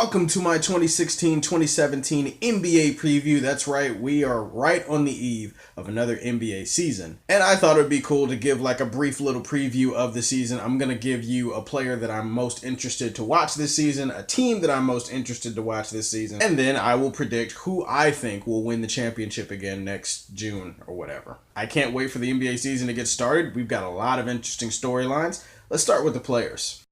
Welcome to my 2016-2017 NBA preview. That's right, we are right on the eve of another NBA season. And I thought it would be cool to give like a brief little preview of the season. I'm going to give you a player that I'm most interested to watch this season, a team that I'm most interested to watch this season, and then I will predict who I think will win the championship again next June or whatever. I can't wait for the NBA season to get started. We've got a lot of interesting storylines. Let's start with the players.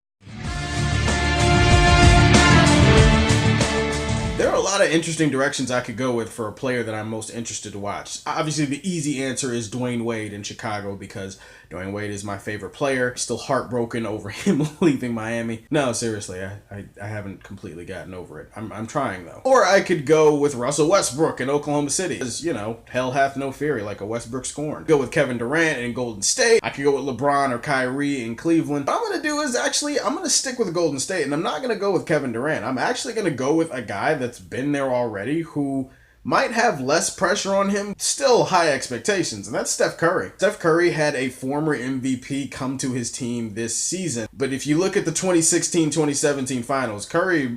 There are a lot of interesting directions I could go with for a player that I'm most interested to watch. Obviously, the easy answer is Dwayne Wade in Chicago because Dwayne Wade is my favorite player. Still heartbroken over him leaving Miami. No, seriously, I haven't completely gotten over it. I'm trying, though. Or I could go with Russell Westbrook in Oklahoma City. Because, you know, hell hath no fury like a Westbrook scorn. Go with Kevin Durant in Golden State. I could go with LeBron or Kyrie in Cleveland. What I'm going to do is I'm going to stick with Golden State, and I'm not going to go with Kevin Durant. I'm actually going to go with a guy that's been there already who might have less pressure on him, still high expectations, and that's Steph Curry. Steph Curry had a former MVP come to his team this season, but if you look at the 2016-2017 finals, Curry,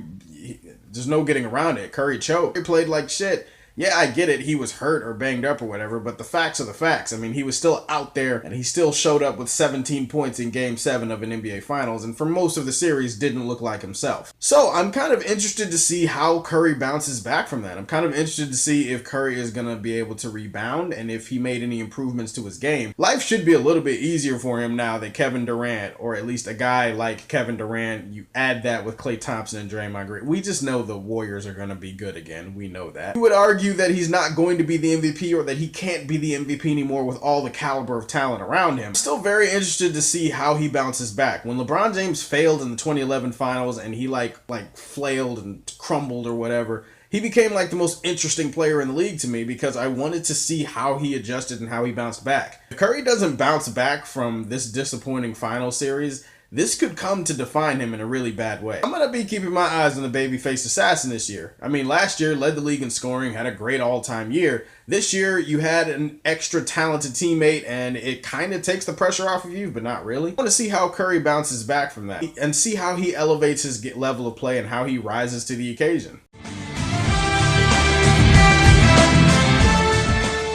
there's no getting around it. Curry choked. He played like shit. Yeah, I get it. He was hurt or banged up or whatever, but the facts are the facts. I mean, he was still out there, and he still showed up with 17 points in Game 7 of an NBA Finals, and for most of the series, didn't look like himself. So, I'm kind of interested to see how Curry bounces back from that. I'm kind of interested to see if Curry is going to be able to rebound, and if he made any improvements to his game. Life should be a little bit easier for him now that Kevin Durant, or at least a guy like Kevin Durant, you add that with Klay Thompson and Draymond Green. We just know the Warriors are going to be good again. We know that. You would argue that he's not going to be the MVP or that he can't be the MVP anymore with all the caliber of talent around him. Still very interested to see how he bounces back. When LeBron James failed in the 2011 finals and he like flailed and crumbled or whatever, he became like the most interesting player in the league to me because I wanted to see how he adjusted and how he bounced back. If Curry doesn't bounce back from this disappointing final series, this could come to define him in a really bad way. I'm going to be keeping my eyes on the babyface assassin this year. I mean, last year led the league in scoring, had a great all-time year. This year you had an extra talented teammate and it kind of takes the pressure off of you, but not really. I want to see how Curry bounces back from that and see how he elevates his level of play and how he rises to the occasion.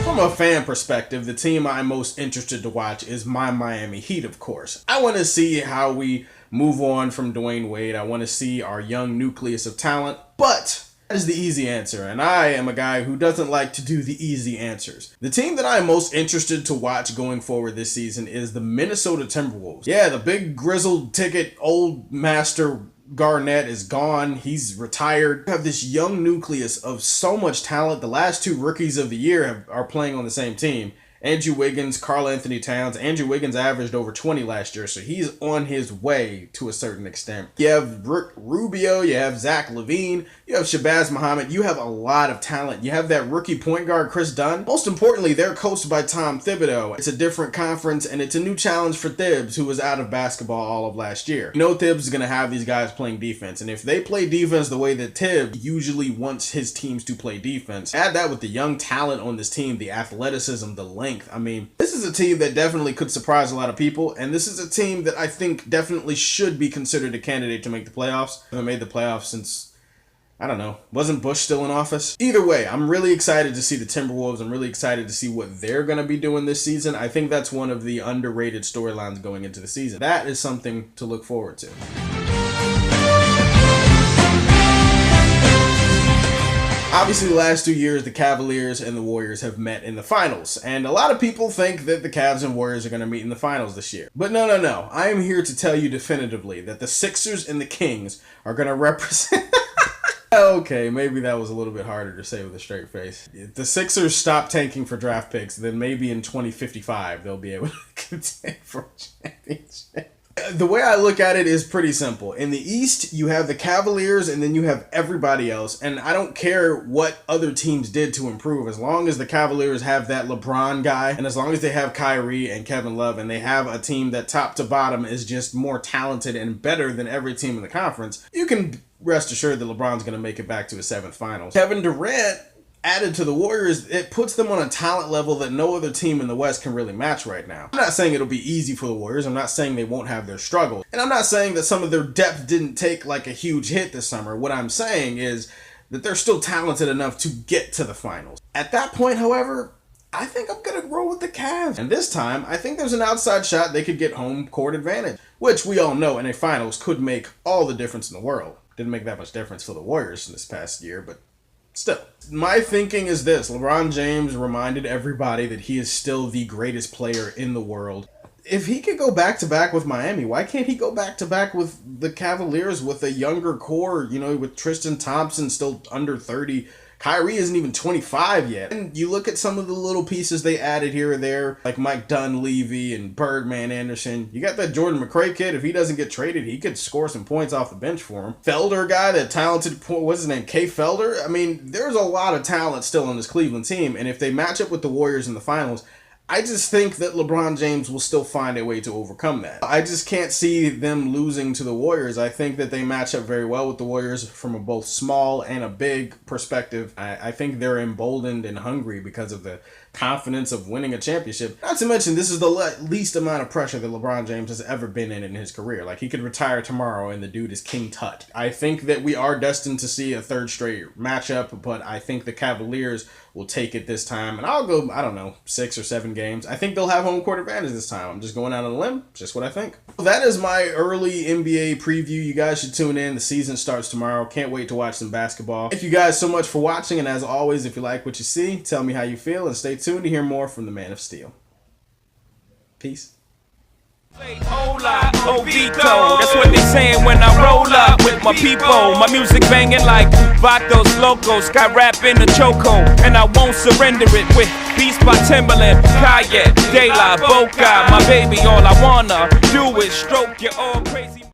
From a fan perspective, the team I'm most interested to watch is my Miami Heat, of course. I want to see how we move on from Dwayne Wade. I want to see our young nucleus of talent, but that is the easy answer, and I am a guy who doesn't like to do the easy answers. The team that I'm most interested to watch going forward this season is the Minnesota Timberwolves. Yeah, the big grizzled ticket old master Garnett is gone. He's retired. You have this young nucleus of so much talent. The last two rookies of the year are playing on the same team. Andrew Wiggins, Karl Anthony Towns. Andrew Wiggins averaged over 20 last year, so he's on his way to a certain extent. You have Rick Rubio, you have Zach LaVine, you have Shabazz Muhammad. You have a lot of talent. You have that rookie point guard, Chris Dunn. Most importantly, they're coached by Tom Thibodeau. It's a different conference, and it's a new challenge for Thibs, who was out of basketball all of last year. You know Thibs is going to have these guys playing defense, and if they play defense the way that Thibs usually wants his teams to play defense, add that with the young talent on this team, the athleticism, the length. I mean, this is a team that definitely could surprise a lot of people, and this is a team that I think definitely should be considered a candidate to make the playoffs. They haven't made the playoffs since, I don't know, wasn't Bush still in office? Either way, I'm really excited to see the Timberwolves. I'm really excited to see what they're going to be doing this season. I think that's one of the underrated storylines going into the season. That is something to look forward to. Obviously, the last 2 years, the Cavaliers and the Warriors have met in the finals, and a lot of people think that the Cavs and Warriors are going to meet in the finals this year. But no. I am here to tell you definitively that the Sixers and the Kings are going to represent... Okay, maybe that was a little bit harder to say with a straight face. If the Sixers stop tanking for draft picks, then maybe in 2055 they'll be able to contend for a championship. The way I look at it is pretty simple. In the East, you have the Cavaliers and then you have everybody else. And I don't care what other teams did to improve. As long as the Cavaliers have that LeBron guy and as long as they have Kyrie and Kevin Love and they have a team that top to bottom is just more talented and better than every team in the conference, you can rest assured that LeBron's going to make it back to his 7th finals. Kevin Durant added to the Warriors, it puts them on a talent level that no other team in the West can really match right now. I'm not saying it'll be easy for the Warriors. I'm not saying they won't have their struggles. And I'm not saying that some of their depth didn't take like a huge hit this summer. What I'm saying is that they're still talented enough to get to the finals. At that point, however, I think I'm going to roll with the Cavs. And this time, I think there's an outside shot they could get home court advantage, which we all know in a finals could make all the difference in the world. Didn't make that much difference for the Warriors in this past year, but still. My thinking is this. LeBron James reminded everybody that he is still the greatest player in the world. If he could go back-to-back with Miami, why can't he go back-to-back with the Cavaliers with a younger core, with Tristan Thompson still under 30? Kyrie isn't even 25 yet. And you look at some of the little pieces they added here or there, like Mike Dunleavy and Birdman Anderson. You got that Jordan McRae kid. If he doesn't get traded, he could score some points off the bench for him. Felder guy, that talented, what's his name, K. Felder? I mean, there's a lot of talent still on this Cleveland team. And if they match up with the Warriors in the finals, I just think that LeBron James will still find a way to overcome that. I just can't see them losing to the Warriors. I think that they match up very well with the Warriors from a both small and a big perspective. I think they're emboldened and hungry because of the confidence of winning a championship. Not to mention, this is the least amount of pressure that LeBron James has ever been in his career. Like, he could retire tomorrow and the dude is King Tut. I think that we are destined to see a third straight matchup, but I think the Cavaliers will take it this time. And I'll go, 6 or 7 games. I think they'll have home court advantage this time. I'm just going out on a limb. Just what I think. That is my early NBA preview. You guys should tune in. The season starts tomorrow. Can't wait to watch some basketball. Thank you guys so much for watching. And as always, if you like what you see, tell me how you feel and stay tuned to hear more from the Man of Steel. Peace. Hola, Ovito, that's what they saying when I roll up with my people. My music banging like Vatos Locos, got rap in the choco, and I won't surrender it with beats by Timberland, Calle, De La Boca. My baby, all I wanna do is stroke you all crazy.